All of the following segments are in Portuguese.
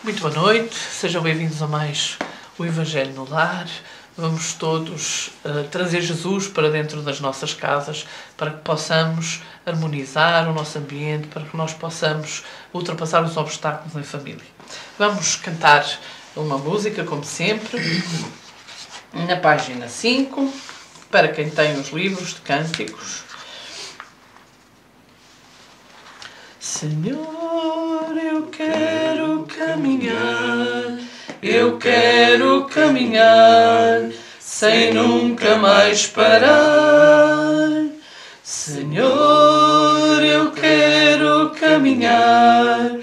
Muito boa noite, sejam bem-vindos a mais o Evangelho no Lar. Vamos todos trazer Jesus para dentro das nossas casas, para que possamos harmonizar o nosso ambiente, para que nós possamos ultrapassar os obstáculos em família. Vamos cantar uma música, como sempre, na página 5, para quem tem os livros de cânticos. Senhor, eu quero caminhar, sem nunca mais parar. Senhor, eu quero caminhar,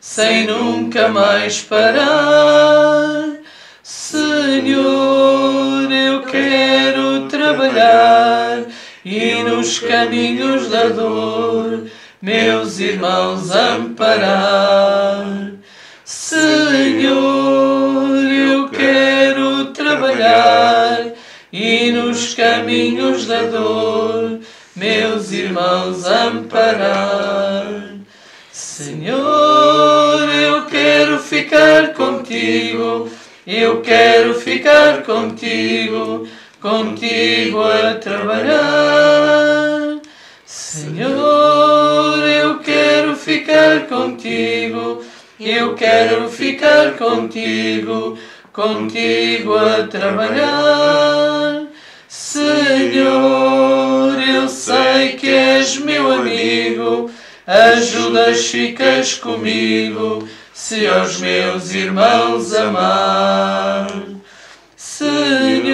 sem nunca mais parar. Senhor, eu quero trabalhar e nos caminhos da dor meus irmãos amparar. Senhor, eu quero trabalhar e nos caminhos da dor meus irmãos amparar. Senhor, eu quero ficar contigo, contigo a trabalhar. Senhor, eu quero ficar contigo, contigo a trabalhar. Senhor, eu sei que és meu amigo, ajudas, ficas comigo, se aos meus irmãos amar. Senhor,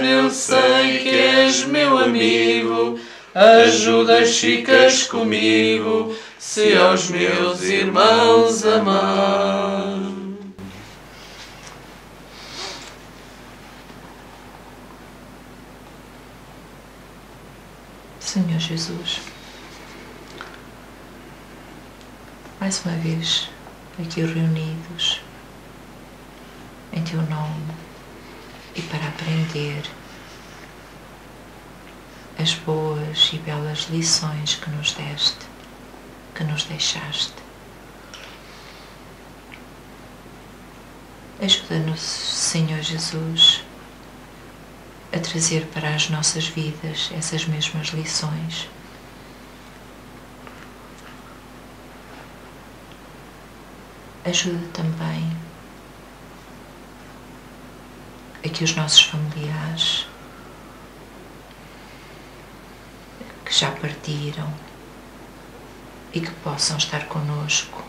eu sei que és meu amigo, ajudas, ficas comigo, se aos meus irmãos amar. Senhor Jesus, mais uma vez aqui reunidos em Teu nome e para aprender as boas e belas lições que nos deste, que nos deixaste. Ajuda-nos, Senhor Jesus, a trazer para as nossas vidas essas mesmas lições. Ajuda também a que os nossos familiares que já partiram e que possam estar conosco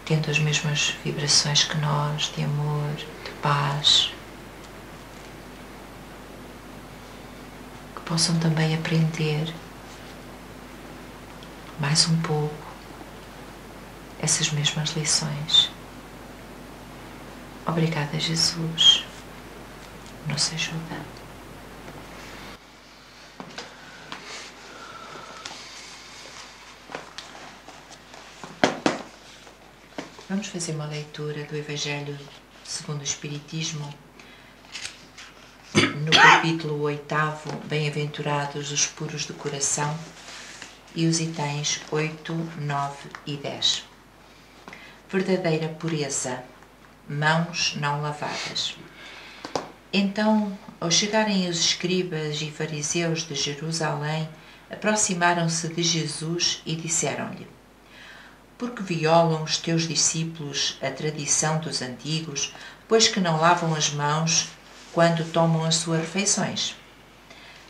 tendo as mesmas vibrações que nós, de amor, de paz, que possam também aprender mais um pouco essas mesmas lições. Obrigada, Jesus. Nos ajuda. Vamos fazer uma leitura do Evangelho segundo o Espiritismo, no capítulo 8º, Bem-aventurados os puros de coração, e os itens 8, 9 e 10. Verdadeira pureza, mãos não lavadas. Então, ao chegarem os escribas e fariseus de Jerusalém, aproximaram-se de Jesus e disseram-lhe: Por que violam os teus discípulos a tradição dos antigos, pois que não lavam as mãos quando tomam as suas refeições?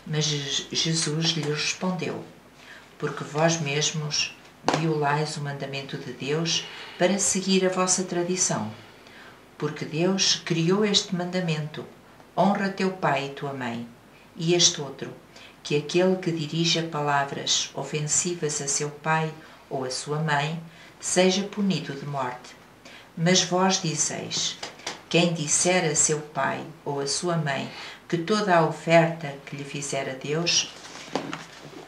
Mas Jesus lhes respondeu: Porque vós mesmos violais o mandamento de Deus para seguir a vossa tradição. Porque Deus criou este mandamento: honra teu pai e tua mãe. E este outro: que aquele que dirija palavras ofensivas a seu pai ou a sua mãe seja punido de morte. Mas vós dizeis: quem disser a seu pai ou a sua mãe que toda a oferta que lhe fizer a Deus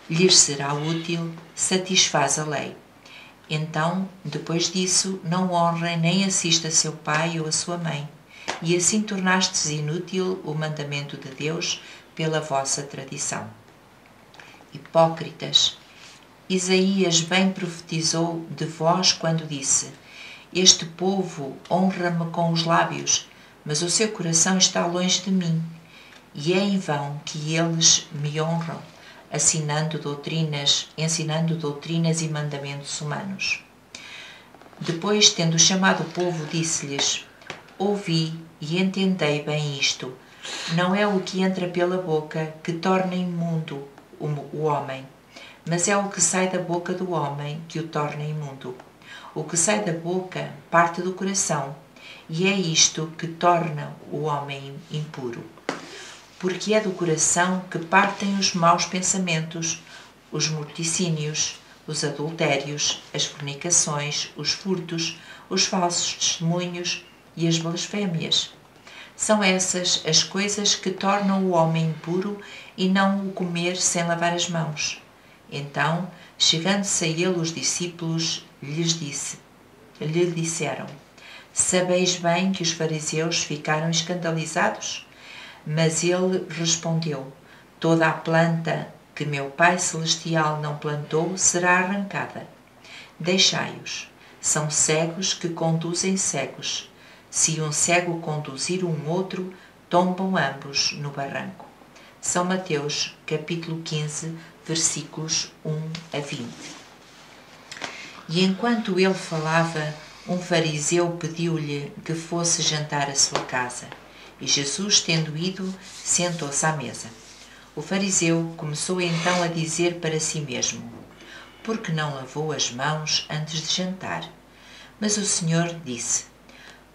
lhes será útil, satisfaz a lei. Então, depois disso, não honrem nem assista a seu pai ou a sua mãe, e assim tornastes inútil o mandamento de Deus pela vossa tradição. Hipócritas, Isaías bem profetizou de vós quando disse: Este povo honra-me com os lábios, mas o seu coração está longe de mim, e é em vão que eles me honram, ensinando doutrinas e mandamentos humanos. Depois, tendo chamado o povo, disse-lhes: Ouvi e entendei bem isto. Não é o que entra pela boca que torna imundo o homem, mas é o que sai da boca do homem que o torna imundo. O que sai da boca parte do coração, e é isto que torna o homem impuro. Porque é do coração que partem os maus pensamentos, os morticínios, os adultérios, as fornicações, os furtos, os falsos testemunhos e as blasfémias. São essas as coisas que tornam o homem impuro e não o comer sem lavar as mãos. Então, chegando-se a ele os discípulos, lhe disseram: Sabeis bem que os fariseus ficaram escandalizados? Mas ele respondeu: Toda a planta que meu Pai Celestial não plantou será arrancada. Deixai-os. São cegos que conduzem cegos. Se um cego conduzir um outro, tombam ambos no barranco. São Mateus, capítulo 15, versículos 1 a 20. E enquanto ele falava, um fariseu pediu-lhe que fosse jantar à sua casa. E Jesus, tendo ido, sentou-se à mesa. O fariseu começou então a dizer para si mesmo: Por que não lavou as mãos antes de jantar? Mas o Senhor disse: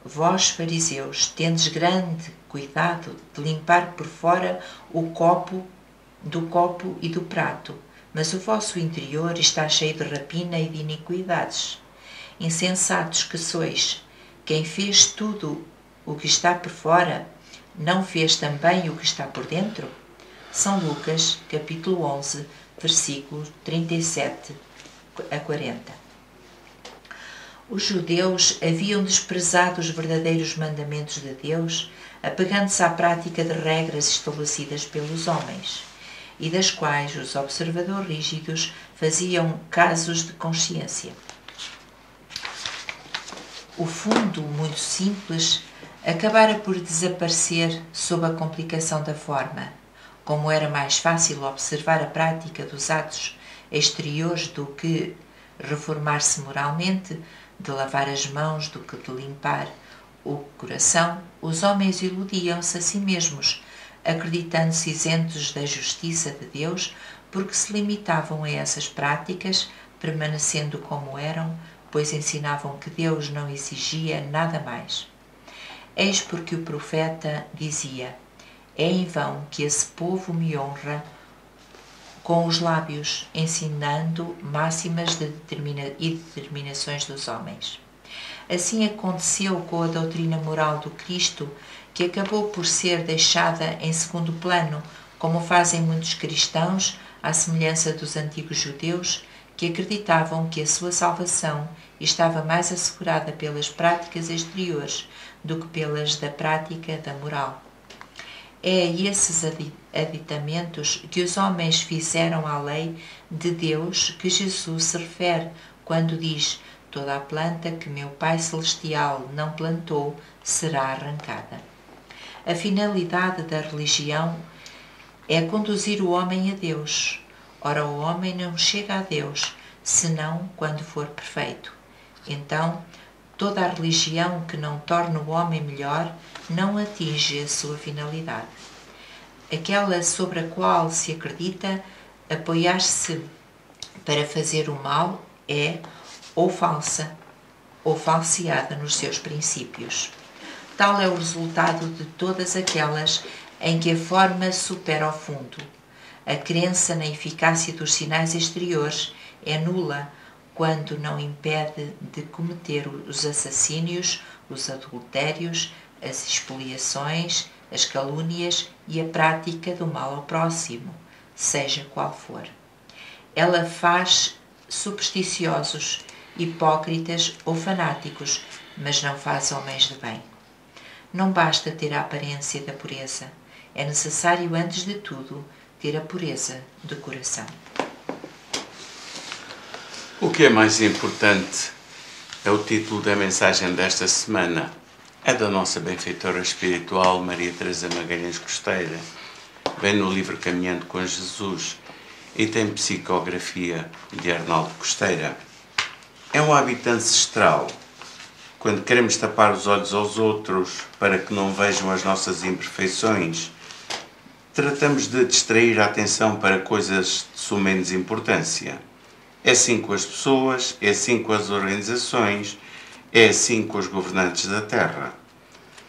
Vós, fariseus, tendes grande cuidado de limpar por fora do copo e do prato, mas o vosso interior está cheio de rapina e de iniquidades. Insensatos que sois, quem fez tudo o que está por fora, não fez também o que está por dentro? São Lucas, capítulo 11, versículos 37 a 40. Os judeus haviam desprezado os verdadeiros mandamentos de Deus, apegando-se à prática de regras estabelecidas pelos homens, e das quais os observadores rígidos faziam casos de consciência. O fundo, muito simples, acabara por desaparecer sob a complicação da forma. Como era mais fácil observar a prática dos atos exteriores do que reformar-se moralmente, de lavar as mãos do que de limpar o coração, os homens iludiam-se a si mesmos, acreditando-se isentos da justiça de Deus, porque se limitavam a essas práticas, permanecendo como eram, pois ensinavam que Deus não exigia nada mais. Eis porque o profeta dizia: É em vão que esse povo me honra com os lábios, ensinando máximas e determinações dos homens. Assim aconteceu com a doutrina moral do Cristo, que acabou por ser deixada em segundo plano, como fazem muitos cristãos, à semelhança dos antigos judeus, que acreditavam que a sua salvação estava mais assegurada pelas práticas exteriores do que pelas da prática da moral. É a esses aditamentos que os homens fizeram à lei de Deus que Jesus se refere quando diz: Toda a planta que meu Pai Celestial não plantou será arrancada. A finalidade da religião é conduzir o homem a Deus. Ora, o homem não chega a Deus, senão quando for perfeito. Então, toda a religião que não torna o homem melhor não atinge a sua finalidade. Aquela sobre a qual se acredita apoiar-se para fazer o mal é ou falsa ou falseada nos seus princípios. Tal é o resultado de todas aquelas em que a forma supera o fundo. A crença na eficácia dos sinais exteriores é nula quando não impede de cometer os assassínios, os adultérios, as expoliações, as calúnias e a prática do mal ao próximo, seja qual for. Ela faz supersticiosos, hipócritas ou fanáticos, mas não faz homens de bem. Não basta ter a aparência da pureza, é necessário, antes de tudo, ter a pureza do coração. O que é mais importante é o título da mensagem desta semana. É da nossa benfeitora espiritual Maria Teresa Magalhães Costeira. Vem no livro Caminhando com Jesus e tem psicografia de Arnaldo Costeira. É um hábito ancestral. Quando queremos tapar os olhos aos outros para que não vejam as nossas imperfeições, tratamos de distrair a atenção para coisas de suma menos importância. É assim com as pessoas, é assim com as organizações, é assim com os governantes da terra.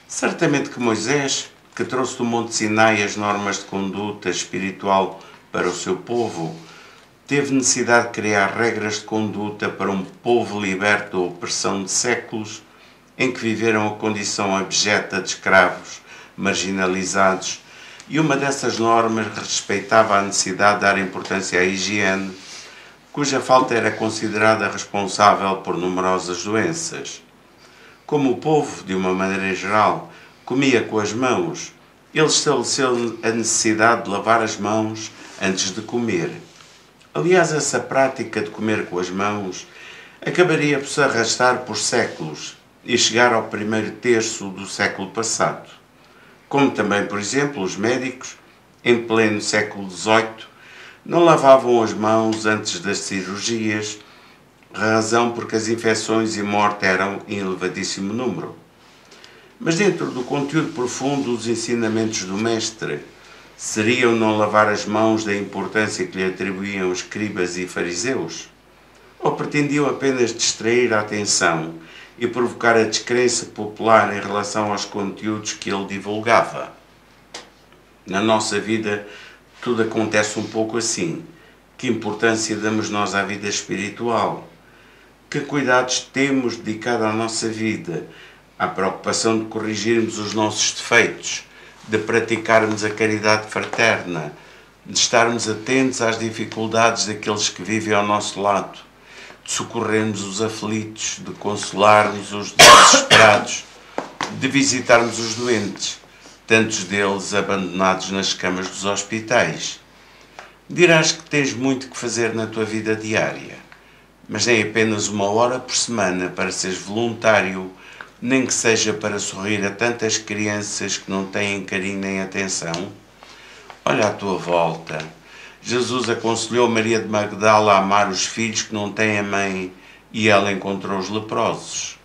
Certamente que Moisés, que trouxe do Monte Sinai as normas de conduta espiritual para o seu povo, teve necessidade de criar regras de conduta para um povo liberto da opressão de séculos, em que viveram a condição abjeta de escravos, marginalizados, e uma dessas normas respeitava a necessidade de dar importância à higiene, cuja falta era considerada responsável por numerosas doenças. Como o povo, de uma maneira geral, comia com as mãos, ele estabeleceu a necessidade de lavar as mãos antes de comer. Aliás, essa prática de comer com as mãos acabaria por se arrastar por séculos e chegar ao primeiro terço do século passado. Como também, por exemplo, os médicos, em pleno século XVIII, não lavavam as mãos antes das cirurgias, razão porque as infecções e morte eram em elevadíssimo número. Mas dentro do conteúdo profundo dos ensinamentos do Mestre, seriam não lavar as mãos da importância que lhe atribuíam os escribas e fariseus? Ou pretendiam apenas distrair a atenção e provocar a descrença popular em relação aos conteúdos que ele divulgava? Na nossa vida, tudo acontece um pouco assim. Que importância damos nós à vida espiritual? Que cuidados temos dedicado à nossa vida? À preocupação de corrigirmos os nossos defeitos, de praticarmos a caridade fraterna, de estarmos atentos às dificuldades daqueles que vivem ao nosso lado, de socorrermos os aflitos, de consolarmos os desesperados, de visitarmos os doentes, tantos deles abandonados nas camas dos hospitais. Dirás que tens muito que fazer na tua vida diária, mas nem apenas 1 hora por semana para seres voluntário, nem que seja para sorrir a tantas crianças que não têm carinho nem atenção? Olha à tua volta. Jesus aconselhou Maria de Magdala a amar os filhos que não têm a mãe e ela encontrou os leprosos.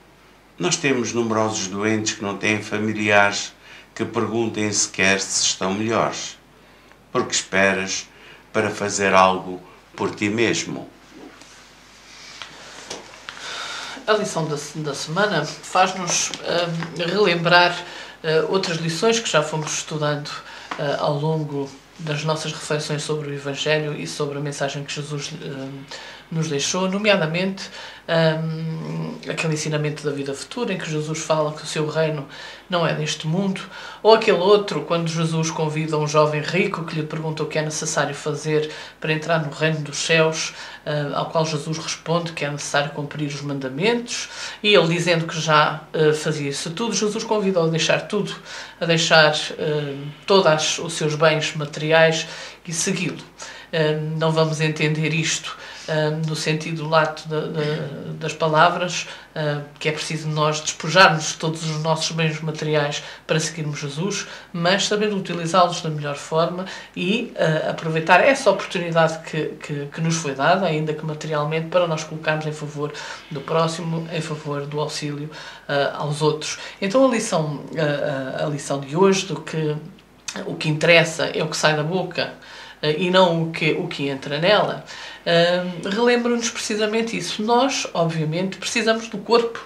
Nós temos numerosos doentes que não têm familiares que perguntem sequer se estão melhores. Porque esperas para fazer algo por ti mesmo? A lição da semana faz-nos relembrar outras lições que já fomos estudando ao longo das nossas reflexões sobre o Evangelho e sobre a mensagem que Jesus nos deixou, nomeadamente aquele ensinamento da vida futura, em que Jesus fala que o seu reino não é deste mundo, ou aquele outro, quando Jesus convida um jovem rico que lhe pergunta o que é necessário fazer para entrar no reino dos céus, ao qual Jesus responde que é necessário cumprir os mandamentos, e ele dizendo que já fazia isso tudo, Jesus convida-o a deixar tudo, a deixar todos os seus bens materiais e segui-lo. Não vamos entender isto no sentido lato das palavras, que é preciso nós despojarmos de todos os nossos bens materiais para seguirmos Jesus, mas sabendo utilizá-los da melhor forma e aproveitar essa oportunidade que nos foi dada, ainda que materialmente, para nós colocarmos em favor do próximo, em favor do auxílio aos outros. Então a lição de hoje, o que interessa é o que sai da boca e não o que entra nela, relembra-nos precisamente isso. Nós, obviamente, precisamos do corpo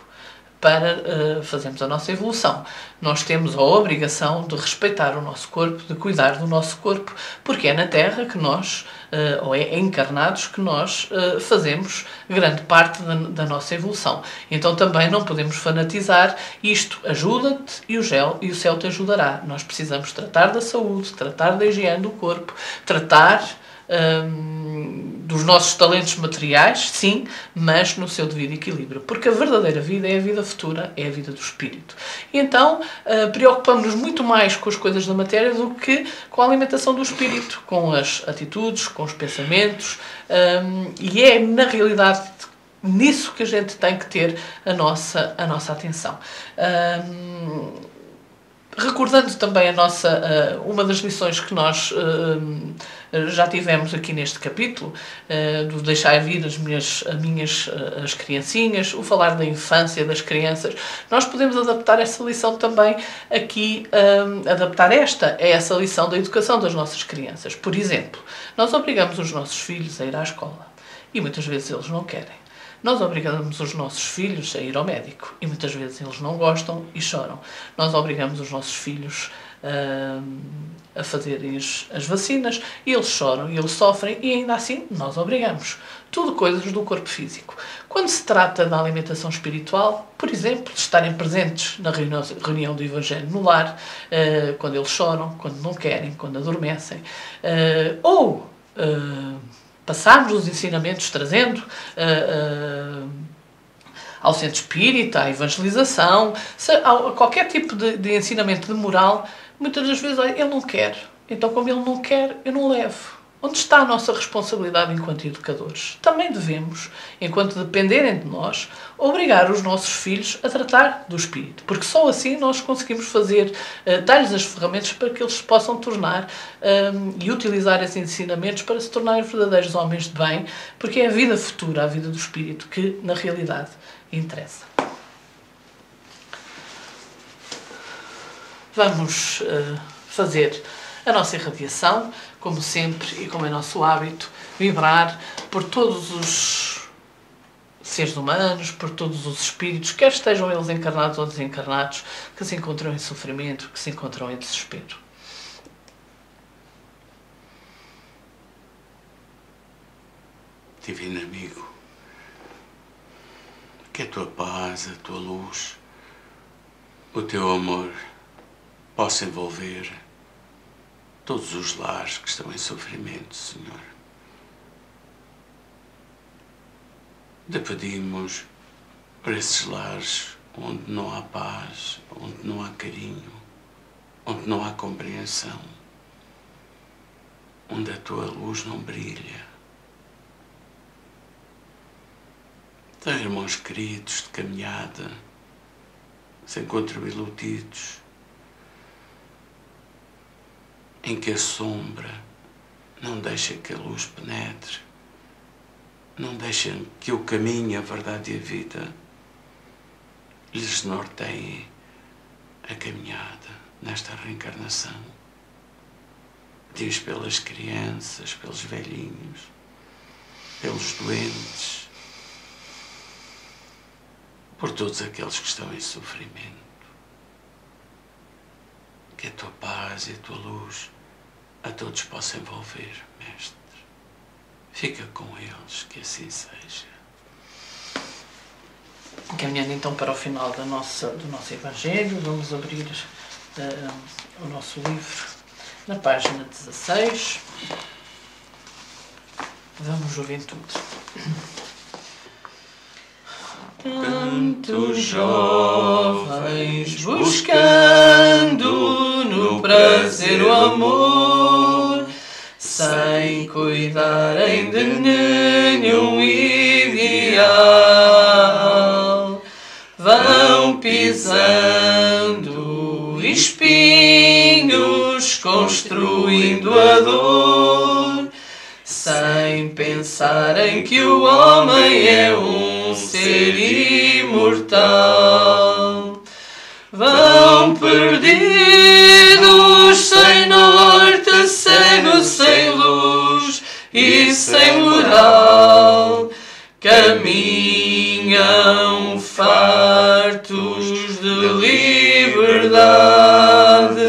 para fazermos a nossa evolução. Nós temos a obrigação de respeitar o nosso corpo, de cuidar do nosso corpo, porque é na Terra que nós, ou é encarnados, que nós fazemos grande parte da nossa evolução. Então também não podemos fanatizar. Isto ajuda-te e o céu te ajudará. Nós precisamos tratar da saúde, tratar da higiene do corpo, tratar dos nossos talentos materiais, sim, mas no seu devido equilíbrio. Porque a verdadeira vida é a vida futura, é a vida do espírito. E então preocupamos-nos muito mais com as coisas da matéria do que com a alimentação do espírito, com as atitudes, com os pensamentos, e é na realidade nisso que a gente tem que ter a nossa atenção. Recordando também uma das lições que nós já tivemos aqui neste capítulo, do deixar vir as criancinhas, o falar da infância das crianças, nós podemos adaptar essa lição também aqui, adaptar esta a essa lição da educação das nossas crianças. Por exemplo, nós obrigamos os nossos filhos a ir à escola e muitas vezes eles não querem. Nós obrigamos os nossos filhos a ir ao médico e muitas vezes eles não gostam e choram. Nós obrigamos os nossos filhos a fazerem as vacinas e eles choram e eles sofrem e ainda assim nós obrigamos. Tudo coisas do corpo físico. Quando se trata da alimentação espiritual, por exemplo, de estarem presentes na reunião do Evangelho no lar, quando eles choram, quando não querem, quando adormecem, passarmos os ensinamentos trazendo ao centro espírita, à evangelização, a qualquer tipo de ensinamento de moral, muitas das vezes, olha, ele não quer. Então, como ele não quer, eu não levo. Onde está a nossa responsabilidade enquanto educadores? Também devemos, enquanto dependerem de nós, obrigar os nossos filhos a tratar do espírito. Porque só assim nós conseguimos dar-lhes as ferramentas para que eles se possam tornar e utilizar esses ensinamentos para se tornarem verdadeiros homens de bem, porque é a vida futura, a vida do espírito, que na realidade interessa. Vamos fazer a nossa irradiação, como sempre e como é nosso hábito, vibrar por todos os seres humanos, por todos os espíritos, quer estejam eles encarnados ou desencarnados, que se encontram em sofrimento, que se encontram em desespero. Divino amigo, que a tua paz, a tua luz, o teu amor possa envolver todos os lares que estão em sofrimento, Senhor. Te pedimos por esses lares onde não há paz, onde não há carinho, onde não há compreensão, onde a tua luz não brilha. Tem irmãos queridos de caminhada, se encontram iludidos, em que a sombra não deixa que a luz penetre, não deixa que o caminho, a verdade e a vida lhes norteiem a caminhada nesta reencarnação. Pedimos pelas crianças, pelos velhinhos, pelos doentes, por todos aqueles que estão em sofrimento. Que a tua paz e a tua luz a todos possa envolver, Mestre. Fica com eles, que assim seja. Caminhando então para o final do nosso Evangelho, vamos abrir o nosso livro na página 16. Vamos, juventude. Tantos jovens buscando no prazer o amor, sem cuidarem de nenhum ideal, vão pisando espinhos, construindo a dor, sem pensarem que o homem é um ser imortal. Vão perdidos, sem norte, cegos, sem luz e sem moral. Caminham fartos de liberdade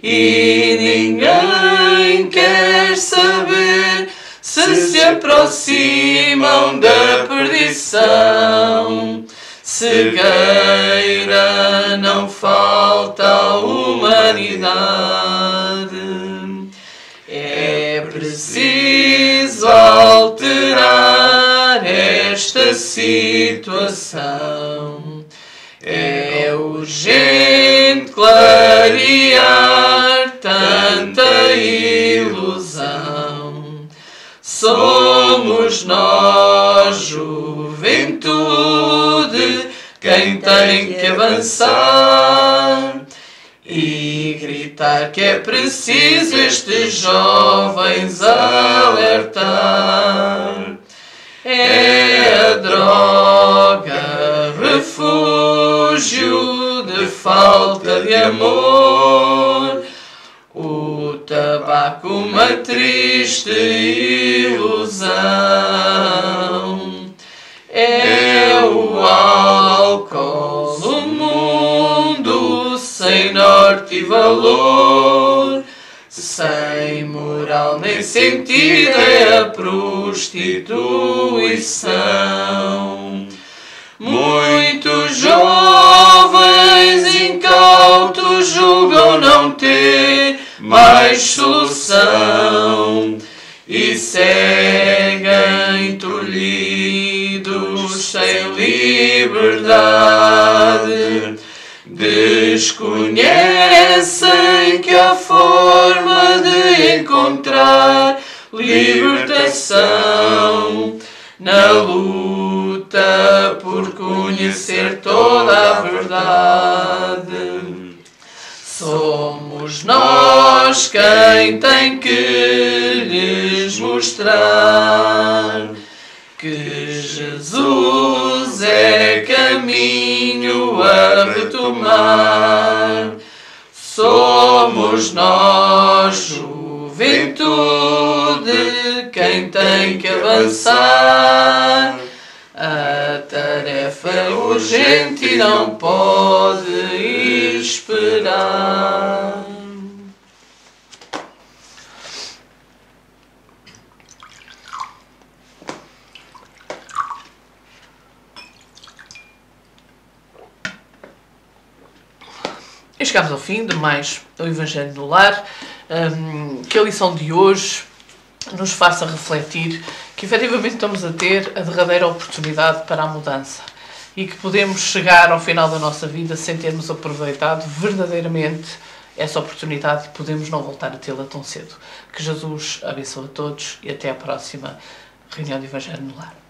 e ninguém quer saber se aproximam da perdição. Cegueira não falta à humanidade. É preciso preciso alterar esta situação. É urgente clarear tanta ilusão. Somos nós, juventude, quem tem que avançar e gritar que é preciso estes jovens alertar. É a droga, refúgio de falta de amor, o tabaco uma triste ilusão. É o álcool, o mundo sem norte e valor, sem moral nem sentido, é a prostituição. Muitos jovens incautos julgam não ter mais solução e seguem tolhidos sem liberdade. Desconhecem que há forma de encontrar libertação na luta por conhecer toda a verdade. Somos nós quem tem que lhes mostrar que Jesus é caminho a retomar. Somos nós, juventude, quem tem que avançar. A tarefa é urgente e não pode esperar. E chegamos ao fim de mais o Evangelho no Lar. Que a lição de hoje nos faça refletir que efetivamente estamos a ter a derradeira oportunidade para a mudança e que podemos chegar ao final da nossa vida sem termos aproveitado verdadeiramente essa oportunidade e podemos não voltar a tê-la tão cedo. Que Jesus abençoe a todos e até à próxima reunião de Evangelho no Lar.